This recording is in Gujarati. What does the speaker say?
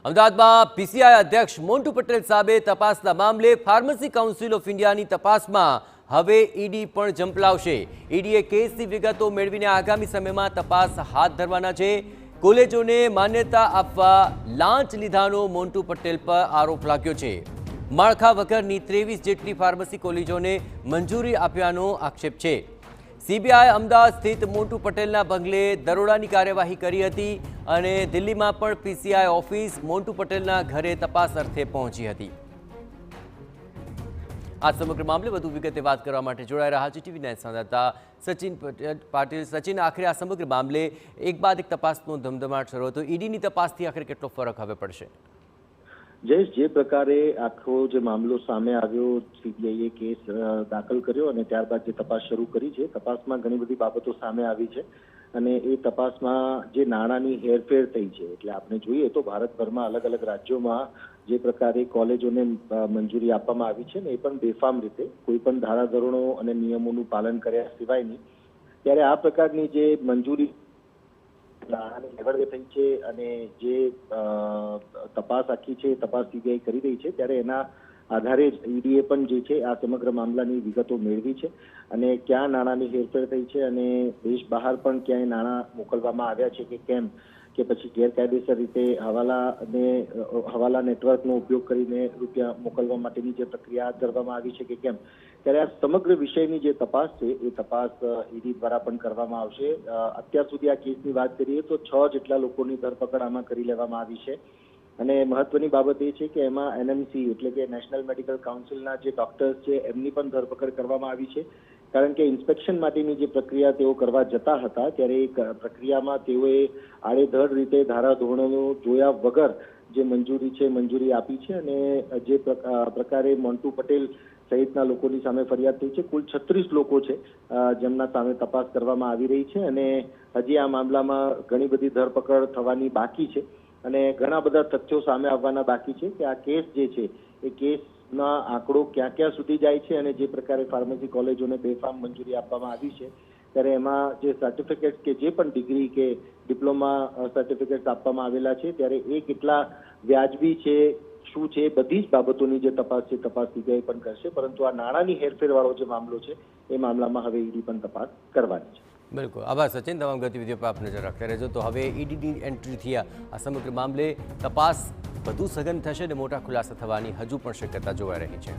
અમદાવાદમાં પીસીઆઈ અધ્યક્ષ મોન્ટુ પટેલ સામે તપાસના મામલે ફાર્મસી કાઉન્સિલ ઓફ ઇન્ડિયાની તપાસમાં હવે ઈડી પણ ઝંપલાવશે। ઈડીએ કેસની વિગતો મેળવીને આગામી સમયમાં તપાસ હાથ ધરવાના છે। કોલેજોને માન્યતા આપવા લાંચ લીધાનો મોન્ટુ પટેલ પર આરોપ લાગ્યો છે। માળખા વગરની 23 જેટલી ફાર્મસી કોલેજોને મંજૂરી આપ્યાનો આક્ષેપ છે। सीबीआई अमदावाद स्थित मोन्टू पटेलना बंगले दरोड़ानी कार्यवाही करी हती अने दिल्लीमां पण पीसीआई ऑफिस मोन्टू पटेलना घरे तपास अर्थे पहोंची हती। आ समग्र मामले वधु विगते बात करवा माटे जोड़ाई रह्या छे टीवी 9 संवाददाता सचिन पाटील। सचिन, आखिर आ समग्र मामले एक बाद एक तपासनो धमधमाट शरू हतो। ईडीनी तपासथी आखिर केटलो फरक हवे पड़शे? जयेश, जे प्रकारे आखो जे मामलो सामे आव्यो, सीबीआईए केस दाखल कर्यो અને ત્યારબાદ જે તપાસ શરૂ કરી છે, તપાસમાં ઘણી બધી બાબતો સામે આવી છે અને એ તપાસમાં જે નાણાંની હેરફેર થઈ છે, એટલે આપણે જોઈએ તો ભારતભરમાં અલગ અલગ રાજ્યોમાં જે પ્રકારે કોલેજોને મંજૂરી આપવામાં આવી છે ને એ પણ બેફામ રીતે કોઈ પણ ધારા ધોરણો અને નિયમોનું પાલન કર્યા સિવાયની, ત્યારે આ પ્રકારની જે મંજૂરી થઈ છે અને જે તપાસ આખી છે તપાસ સીબીઆઈ કરી રહી છે, ત્યારે એના આધારે જ ઈડીએ પણ જે છે આ સમગ્ર મામલાની વિગતો મેળવી છે અને ક્યાં નાણાંની હેરફેર થઈ છે અને દેશ બહાર પણ ક્યાંય નાણાં મોકલવામાં આવ્યા છે કે કેમ, કે પછી ગેરકાયદેસર રીતે હવાલા નેટવર્કનો ઉપયોગ કરીને રૂપિયા મોકલવા માટેની જે પ્રક્રિયા હાથ ધરવામાં આવી છે કે કેમ, ત્યારે આ સમગ્ર વિષયની જે તપાસ છે એ તપાસ ઈડી દ્વારા પણ કરવામાં આવશે। અત્યાર સુધી આ કેસની વાત કરીએ તો 6 જેટલા લોકોની ધરપકડ આમાં કરી લેવામાં આવી છે અને મહત્વની બાબત એ છે કે એમાં એનએમસી એટલે કે નેશનલ મેડિકલ કાઉન્સિલના જે ડોક્ટર્સ છે એમની પણ ધરપકડ કરવામાં આવી છે, કારણ કે ઇન્સ્પેક્શન માટેની જે પ્રક્રિયા તેઓ કરવા જતા હતા ત્યારે એ પ્રક્રિયામાં તેઓએ આડેધડ રીતે ધારાધોરણો જોયા વગર જે મંજૂરી આપી છે અને જે પ્રકારે મોન્ટુ પટેલ સહિતના લોકોની સામે ફરિયાદ થઈ છે, કુલ 36 લોકો છે જેમના સામે તપાસ કરવામાં આવી રહી છે અને હજી આ મામલામાં ઘણી બધી ધરપકડ થવાની બાકી છે અને ઘણા બધા તથ્યો સામે આવવાના બાકી છે કે આ કેસ જે છે એ કેસના આંકડો ક્યાં સુધી જાય છે અને જે પ્રકારે ફાર્મસી કોલેજોને બેફામ મંજૂરી આપવામાં આવી છે ત્યારે એમાં જે સર્ટિફિકેટ કે જે પણ ડિગ્રી કે ડિપ્લોમા સર્ટિફિકેટ આપવામાં આવેલા છે ત્યારે એ કેટલા વ્યાજબી છે, શું છે, બધી જ બાબતોની જે તપાસ છે તપાસ સીબીઆઈ પણ કરશે, પરંતુ આ નાણાંની હેરફેરવાળો જે મામલો છે એ મામલામાં હવે ઈડી પણ તપાસ કરવાની છે। बिल्कुल, आभार सचिन। तमाम गतिविधियों पर आप नजर रखते रहो। तो हवे ईडीनी एंट्री थी आ समग्र मामले तपास વધુ સઘન થશે અને મોટા ખુલાસા થવાની હજુ પણ શક્યતા જોવાઈ રહી છે।